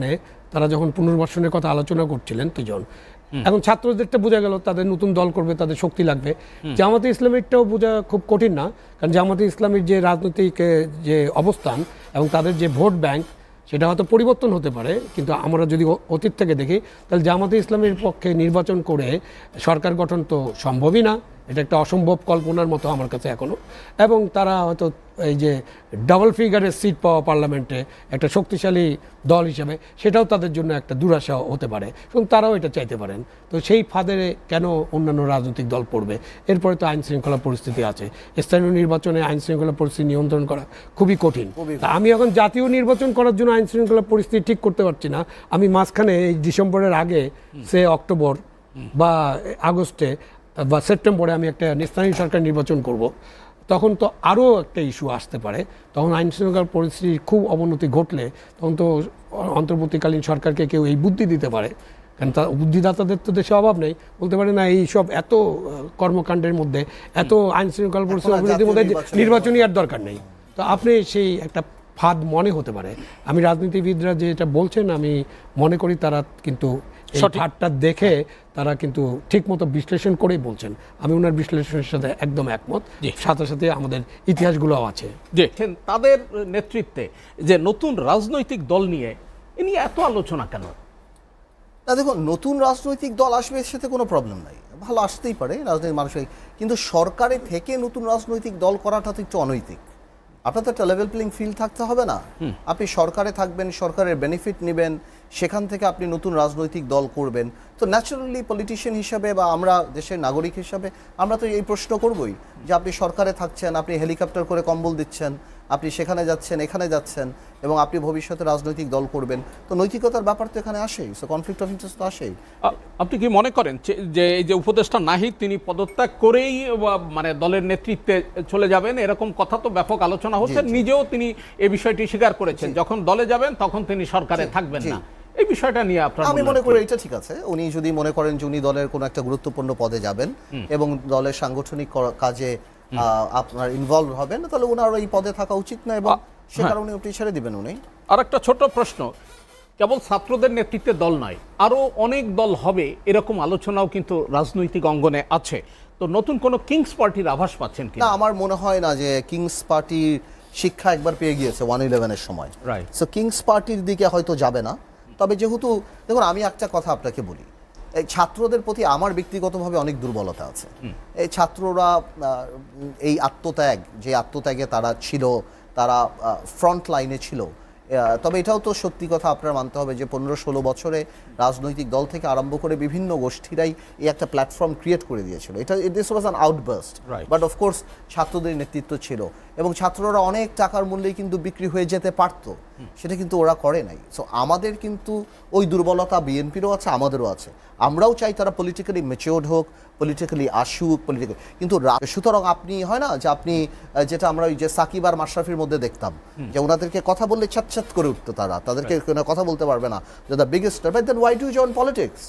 মাঝখানে তারা যখন পুনর্বাসনের কথা আলোচনা করছিলেন দুজন, এখন ছাত্রদেরটা বোঝা গেল তাদের নতুন দল করবে, তাদের শক্তি লাগবে। জামাতে ইসলামীরটাও বোঝা খুব কঠিন না, কারণ জামাতে ইসলামীর যে রাজনৈতিক যে অবস্থান এবং তাদের যে ভোট ব্যাংক সেটা হয়তো পরিবর্তন হতে পারে, কিন্তু আমরা যদি অতীত থেকে দেখি তাহলে জামাতে ইসলামীর পক্ষে নির্বাচন করে সরকার গঠন তো সম্ভবই না, এটা একটা অসম্ভব কল্পনার মতো আমার কাছে এখনও। এবং তারা হয়তো এই যে ডাবল ফিগারের সিট পাওয়া পার্লামেন্টে একটা শক্তিশালী দল হিসেবে সেটাও তাদের জন্য একটা দুরাশা হতে পারে, এবং তারাও এটা চাইতে পারেন। তো সেই ফাঁদে কেন অন্যান্য রাজনৈতিক দল পড়বে? এরপরে তো আইন শৃঙ্খলা পরিস্থিতি আছে, স্থানীয় নির্বাচনে আইন শৃঙ্খলা পরিস্থিতি নিয়ন্ত্রণ করা খুবই কঠিন। আমি এখন জাতীয় নির্বাচন করার জন্য আইন শৃঙ্খলা পরিস্থিতি ঠিক করতে পারছি না। আমি মাঝখানে এই ডিসেম্বরের আগে সে অক্টোবর বা আগস্টে বা সেপ্টেম্বরে আমি একটা স্থানীয় সরকার নির্বাচন করব, তখন তো আরও একটা ইস্যু আসতে পারে। তখন আইন শৃঙ্খলা পরিস্থিতির খুব অবনতি ঘটলে তখন তো অন্তর্বর্তীকালীন সরকারকে কেউ এই বুদ্ধি দিতে পারে, কারণ তা বুদ্ধিদাতাদের তো দেশে অভাব নেই, বলতে পারে না এই সব এত কর্মকাণ্ডের মধ্যে, এত আইন শৃঙ্খলা পরিস্থিতির অবনতির মধ্যে নির্বাচনী আর দরকার নেই। তো আপনি সেই একটা ফাঁদ মনে হতে পারে। আমি রাজনীতিবিদরা যে এটা বলছেন, আমি মনে করি তারা কিন্তু এই ফাঁদটা দেখে তারা কিন্তু ঠিক মতো বিশ্লেষণ করেই বলছেন। আমি ওনার বিশ্লেষণের সাথে একদম একমত, সাথে সাথে আমাদের ইতিহাসগুলোও আছে। যে তাদের নেতৃত্বে যে নতুন রাজনৈতিক দল নিয়ে এ নিয়ে এত আলোচনা কেন? না দেখুন, নতুন রাজনৈতিক দল আসবে সেটা কোনো প্রবলেম নাই, ভালো আসতেই পারে রাজনৈতিক মানুষের, কিন্তু সরকারে থেকে নতুন রাজনৈতিক দল করাটা তো একটু অনৈতিক। আপনার তো একটা লেভেল প্লেইং ফিল্ড থাকতে হবে না? আপনি সরকারে থাকবেন, সরকারের বেনিফিট নেবেন, সেখান থেকে আপনি নতুন রাজনৈতিক দল করবেন। তো ন্যাচারালি পলিটিশিয়ান হিসাবে বা আমরা দেশের নাগরিক হিসাবে আমরা তো এই প্রশ্ন করবই যে আপনি সরকারে থাকছেন, আপনি হেলিকপ্টার করে কম্বল দিচ্ছেন, আপনি সেখানে যাচ্ছেন, এখানে যাচ্ছেন, এবং আপনি ভবিষ্যতে রাজনৈতিক দল করবেন, তো নৈতিকতার ব্যাপার তো এখানে আসেই, সো কনফ্লিক্ট অফ ইন্টারেস্ট তো আসেই। আপনি কি মনে করেন যে এই যে উপদেষ্টা নাহিদ তিনি পদত্যাগ করেই মানে দলের নেতৃত্বে চলে যাবেন, এরকম কথা তো ব্যাপক আলোচনা হচ্ছে, নিজেও তিনি এই বিষয়টি স্বীকার করেছেন, যখন দলে যাবেন তখন তিনি সরকারে থাকবেন না। এই বিষয়টা নিয়ে আপনার? আমি মনে করি এটা ঠিক আছে। উনি যদি মনে করেন যে উনি দলের কোনো একটা গুরুত্বপূর্ণ পদে যাবেন এবং দলের সাংগঠনিক কাজে আপনার ইনভলভ হবেন, তাহলে ওনার এই পদে থাকা উচিত না, এবং সে কারণে উনি ছেড়ে দিবেন। উনি আর একটা ছোট প্রশ্ন, কেবল ছাত্রদের নেতৃত্বে দল নয়, আরো অনেক দল হবে এরকম আলোচনাও কিন্তু রাজনৈতিক অঙ্গনে আছে। তো নতুন কোন কিংস পার্টির আভাস পাচ্ছেন কি? না, আমার মনে হয় না যে কিংস পার্টির শিক্ষা একবার পেয়ে গিয়েছে 111-এর সময়, সো কিংস পার্টির দিকে হয়তো যাবে না। তবে যেহেতু দেখুন, আমি একটা কথা আপনাকে বলি, এই ছাত্রদের প্রতি আমার ব্যক্তিগতভাবে অনেক দুর্বলতা আছে। এই ছাত্ররা এই আত্মত্যাগ, যে আত্মত্যাগে তারা ছিল, তারা ফ্রন্ট লাইনে ছিল। তবে এটাও তো সত্যি কথা আপনার মানতে হবে যে 15-16 বছরে রাজনৈতিক দল থেকে আরম্ভ করে বিভিন্ন গোষ্ঠীরাই এই একটা প্ল্যাটফর্ম ক্রিয়েট করে দিয়েছিল। এটা this was an outburst, but of course ছাত্রদের নেতৃত্ব ছিল, এবং ছাত্ররা অনেক টাকার মূল্যেই কিন্তু বিক্রি হয়ে যেতে পারতো, সেটা কিন্তু ওরা করে নাই। সো আমাদের কিন্তু ওই দুর্বলতা বিএনপিরও আছে, আমাদেরও আছে। আমরাও চাই তারা পলিটিক্যালি ম্যাচিওর্ড হোক, পলিটিক্যালি আসুক, পলিটিক্যাল, কিন্তু সুতরাং আপনি হয় না যে আপনি যেটা আমরা ওই যে সাকিব আর মাশরাফির মধ্যে দেখতাম যে ওনাদেরকে কথা বললে ছ্যাঁত করে উঠতো, তাদেরকে কথা বলতে পারবে না, the biggest, but then why do join politics?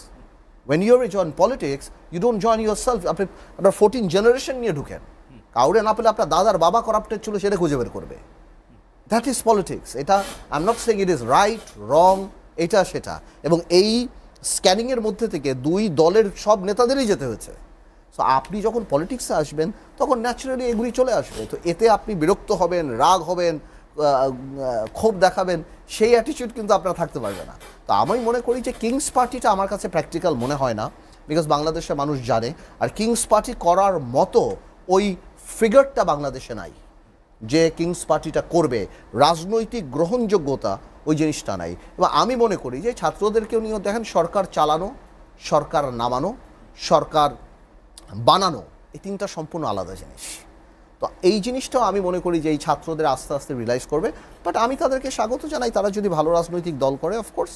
When you join politics, you don't join yourself. আপনার 14 জেনারেশন নিয়ে ঢুকেন, কাউরে না পেলে আপনার দাদার বাবা করাপ্টেড ছিল সেটা খুঁজে বের করবে। That is politics. এটা I am not saying it is right wrong, এটা সেটা, এবং এই স্ক্যানিংয়ের মধ্যে থেকে দুই দলের সব নেতাদেরই যেতে হয়েছে। সো আপনি যখন পলিটিক্সে আসবেন তখন ন্যাচারালি এগুলি চলে আসবে। তো এতে আপনি বিরক্ত হবেন, রাগ হবেন, ক্ষোভ দেখাবেন, সেই অ্যাটিটিউড কিন্তু আপনারা থাকতে পারবে না। তো আমি মনে করি যে কিংস পার্টিটা আমার কাছে প্র্যাকটিক্যাল মনে হয় না, বিকজ বাংলাদেশের মানুষ জানে, আর কিংস পার্টি করার মতো ওই ফিগারটা বাংলাদেশে নাই যে কিংস পার্টিটা করবে। রাজনৈতিক গ্রহণযোগ্যতা ওই জিনিসটা নাই। এবং আমি মনে করি যে ছাত্রদেরকেও নিয়েও দেখেন, সরকার চালানো, সরকার নামানো, সরকার বানানো, এই তিনটা সম্পূর্ণ আলাদা জিনিস। তো এই জিনিসটাও আমি মনে করি যে এই ছাত্রদের আস্তে আস্তে রিয়েলাইজ করবে। বাট আমি তাদেরকে স্বাগত জানাই, তারা যদি ভালো রাজনৈতিক দল করে, অফকোর্স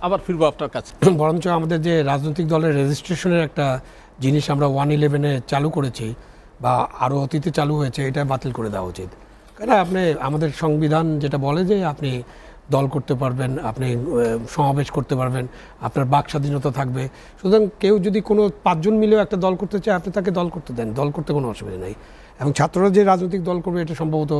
আবার ফিরবো আপনার কাছে। বরঞ্চ আমাদের যে রাজনৈতিক দলের রেজিস্ট্রেশনের একটা জিনিস আমরা 111-এ চালু করেছি বা আরও অতীতে চালু হয়েছে, এটা বাতিল করে দেওয়া উচিত। কেন, আপনি আমাদের সংবিধান যেটা বলে যে আপনি দল করতে পারবেন, আপনি সমাবেশ করতে পারবেন, আপনার বাক স্বাধীনতা থাকবে। সুতরাং কেউ যদি কোনো 5 জন মিলেও একটা দল করতে চায়, আপনি তাকে দল করতে দেন, দল করতে কোনো অসুবিধা নেই। এবং ছাত্ররা যে রাজনৈতিক দল করবে এটা সম্ভবত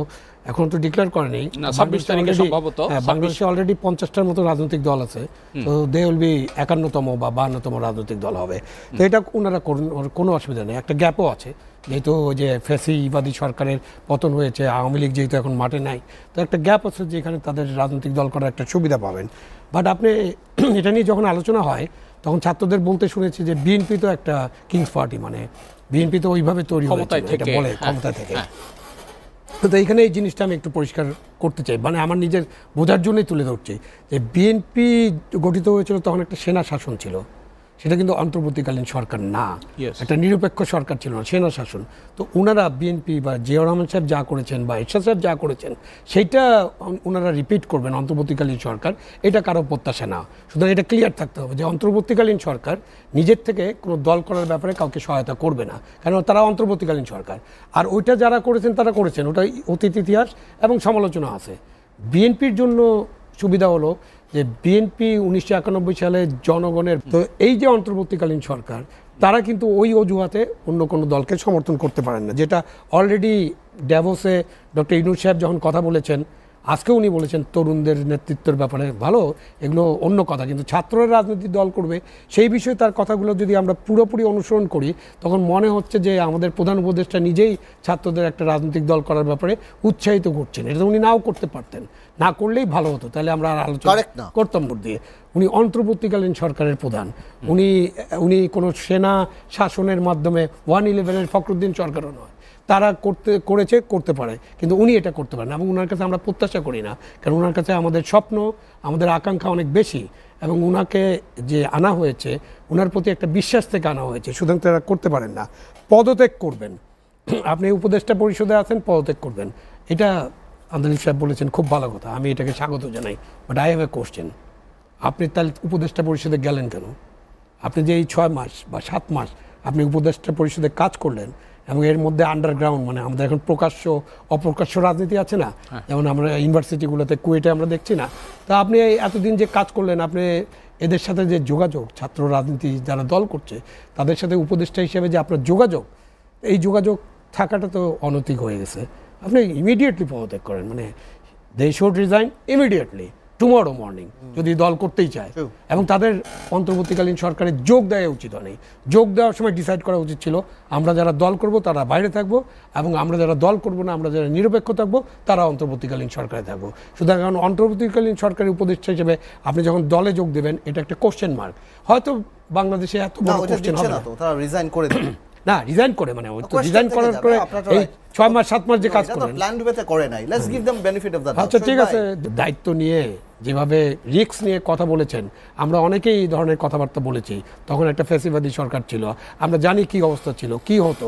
এখন তো ডিক্লেয়ার করে নেই। না, 26 তারিখে সম্ভবত বাংলাদেশে অলরেডি 50টার মতো রাজনৈতিক দল আছে, তো দে উইল বি 51তম বা 52তম রাজনৈতিক দল হবে। তো এটা ওনারা করুন, ওর কোনো অসুবিধা নেই। একটা গ্যাপও আছে, যেহেতু যে ফ্যাসিবাদী সরকারের পতন হয়েছে, আওয়ামী লীগ যেহেতু এখন মাঠে নাই, তো একটা গ্যাপ আছে যেখানে তাদের রাজনৈতিক দল করার একটা সুবিধা পাবেন। বাট আপনি এটা নিয়ে যখন আলোচনা হয় তখন ছাত্রদের বলতে শুনেছি যে বিএনপি তো একটা কিংস পার্টি, মানে বিএনপি তো ওইভাবে তৈরি ক্ষমতায় হয়েছিল, থেকে, এটা বলে ক্ষমতা থেকে। তো এইখানে এই জিনিসটা আমি একটু পরিষ্কার করতে চাই, মানে আমার নিজের বোঝার জন্যই তুলে ধরছি যে বিএনপি গঠিত হয়েছিল তখন একটা সেনা শাসন ছিল, সেটা কিন্তু অন্তর্বর্তীকালীন সরকার না, Yes. একটা নিরপেক্ষ সরকার ছিল না, সেনা শাসন। তো ওনারা বিএনপি বা জিয়াউর রহমান সাহেব যা করেছেন বা এরশাদ সাহেব যা করেছেন সেইটা ওনারা রিপিট করবেন অন্তর্বর্তীকালীন সরকার, এটা কারো প্রত্যাশা না। সুতরাং এটা ক্লিয়ার থাকতে হবে যে অন্তর্বর্তীকালীন সরকার নিজের থেকে কোনো দল করার ব্যাপারে কাউকে সহায়তা করবে না, কারণ তারা অন্তর্বর্তীকালীন সরকার। আর ওইটা যারা করেছেন তারা করেছেন, ওটা অতীত ইতিহাস এবং সমালোচনা আছে। বিএনপির জন্য সুবিধা হলো যে বিএনপি 1991 সালে জনগণের, তো এই যে অন্তর্বর্তীকালীন সরকার তারা কিন্তু ওই অজুহাতে অন্য কোনো দলকে সমর্থন করতে পারেন না, যেটা অলরেডি ড্যাভোসে ডক্টর ইউনূস সাহেব যখন কথা বলেছেন, আজকে উনি বলেছেন তরুণদের নেতৃত্বের ব্যাপারে ভালো, এগুলো অন্য কথা, কিন্তু ছাত্ররা রাজনৈতিক দল করবে সেই বিষয়ে তার কথাগুলো যদি আমরা পুরোপুরি অনুসরণ করি তখন মনে হচ্ছে যে আমাদের প্রধান উপদেষ্টা নিজেই ছাত্রদের একটা রাজনৈতিক দল করার ব্যাপারে উৎসাহিত করছেন। এটা উনি নাও করতে পারতেন, না করলেই ভালো হতো, তাহলে আমরা আর আলোচনা করতাম না দিয়ে। উনি অন্তর্বর্তীকালীন সরকারের প্রধান, উনি কোনো সেনা শাসনের মাধ্যমে 111-এর ফখরুদ্দিন সরকারও নয়, তারা করতে পারে, কিন্তু উনি এটা করতে পারেন এবং ওনার কাছে আমরা প্রত্যাশা করি না, কারণ ওনার কাছে আমাদের স্বপ্ন, আমাদের আকাঙ্ক্ষা অনেক বেশি, এবং ওনাকে যে আনা হয়েছে ওনার প্রতি একটা বিশ্বাস থেকে আনা হয়েছে, সুতরাং তারা করতে পারেন না। পদত্যাগ করবেন, আপনি উপদেষ্টা পরিষদে আছেন, পদত্যাগ করবেন, এটা আন্দোলন সাহেব বলেছেন, খুব ভালো কথা, আমি এটাকে স্বাগত জানাই। But I have a question, আপনি তাহলে উপদেষ্টা পরিষদে গেলেন কেন? আপনি যে এই 6 মাস বা 7 মাস আপনি উপদেষ্টা পরিষদে কাজ করলেন এবং এর মধ্যে আন্ডারগ্রাউন্ড, মানে আমাদের এখন প্রকাশ্য অপ্রকাশ্য রাজনীতি আছে না, যেমন আমরা ইউনিভার্সিটিগুলোতে কুয়েটে আমরা দেখছি না, তা আপনি এতদিন যে কাজ করলেন, আপনি এদের সাথে যে যোগাযোগ, ছাত্র রাজনীতি যারা দল করছে তাদের সাথে উপদেষ্টা হিসেবে যে আপনার যোগাযোগ, এই যোগাযোগ থাকাটা তো অনৈতিক হয়ে গেছে। আপনি ইমিডিয়েটলি পদত্যাগ করেন, মানে they should resign immediately tomorrow morning যদি দল করতেই চায়, এবং তাদের অন্তর্বর্তীকালীন সরকারের যোগ দেওয়া উচিত নেই। যোগ দেওয়ার সময় ডিসাইড করা উচিত ছিল আমরা যারা দল করব তারা বাইরে থাকবো, এবং আমরা যারা দল করব না, আমরা যারা নিরপেক্ষ থাকবো তারা অন্তর্বর্তীকালীন সরকারে থাকবো। সুতরাং অন্তর্বর্তীকালীন সরকারের উপদেষ্টা হিসেবে আপনি যখন দলে যোগ দেবেন, এটা একটা কোশ্চেন মার্ক। হয়তো বাংলাদেশে এত বড় কোশ্চেন হবে না, তারা রিজাইন করে দেবে না, রিজাইন করে, মানে ওই তো রিজাইন করার পরে এই 6 মাস 7 মাস যে কাজ করেন, প্ল্যান রূপে করে নাই, let's give them benefit of the doubt. আচ্ছা ঠিক আছে, দায়িত্ব নিয়ে যেভাবে রিস্ক নিয়ে কথা বলেছেন, আমরা অনেকেই এই ধরনের কথাবার্তা বলেছি, তখন একটা ফ্যাসিবাদী সরকার ছিল, আমরা জানি কি অবস্থা ছিল, কি হতো।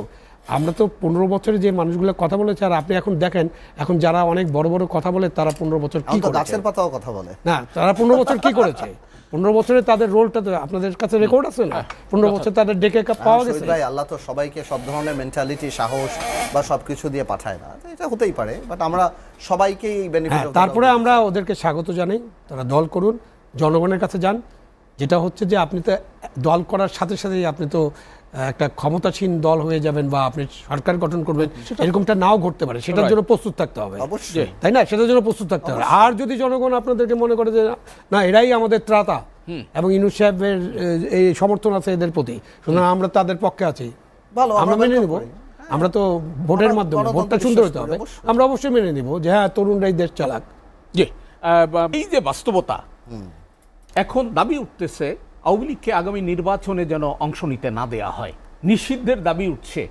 আমরা তো 15 বছরে যে মানুষগুলো কথা বলেছে, আর আপনি এখন দেখেন এখন যারা অনেক বড় বড় কথা বলে তারা 15 বছর কি করেছে, গাছের পাতাও কথা বলে না, তারা 15 বছর কি করেছে, 15 বছরে তাদের রোলটা তো আপনাদের কাছে রেকর্ড আছে না, 15 বছর তাদের ডেকে পাওয়া গেছে। ভাই আল্লাহ তো সবাইকে সব ধরনের মেন্টালিটি, সাহস বা সবকিছু দিয়ে পাঠায় না, এটা হতেই পারে, বাট আমরা সবাইকেই বেনিফিট। তারপরে আমরা ওদেরকে স্বাগত জানাই, তারা দল করুন, জনগণের কাছে যান। যেটা হচ্ছে যে আপনি তো দল করার সাথে সাথেই আপনি তো একটা ক্ষমতাসীন দল হয়ে যাবেন বা আপনি সরকার গঠন করবেন, এরকমটা নাও ঘটতে পারে, সেটার জন্য প্রস্তুত থাকতে হবে, অবশ্যই, তাই না? সেটার জন্য প্রস্তুত থাকতে হবে। আর যদি জনগণ আপনাদেরকে মনে করে যে না এরাই আমাদের ত্রাতা এবং ইউনূস সাহেবের এই সমর্থন আছে এদের প্রতি, সুতরাং আমরা তাদের পক্ষে আছি, আমরা মেনে নেব। আমরা তো ভোটের মাধ্যমে, ভোটটা সুন্দর হতে হবে, আমরা অবশ্যই মেনে নিব যে হ্যাঁ তরুণরাই দেশ চালাক। জি, এই যে বাস্তবতা, এখন দাবি উঠতেছে আওয়ামী লীগকে আগামী নির্বাচনে যেন অংশ নিতে না দেয়া হয়, নিষিদ্ধের দাবি উঠছে।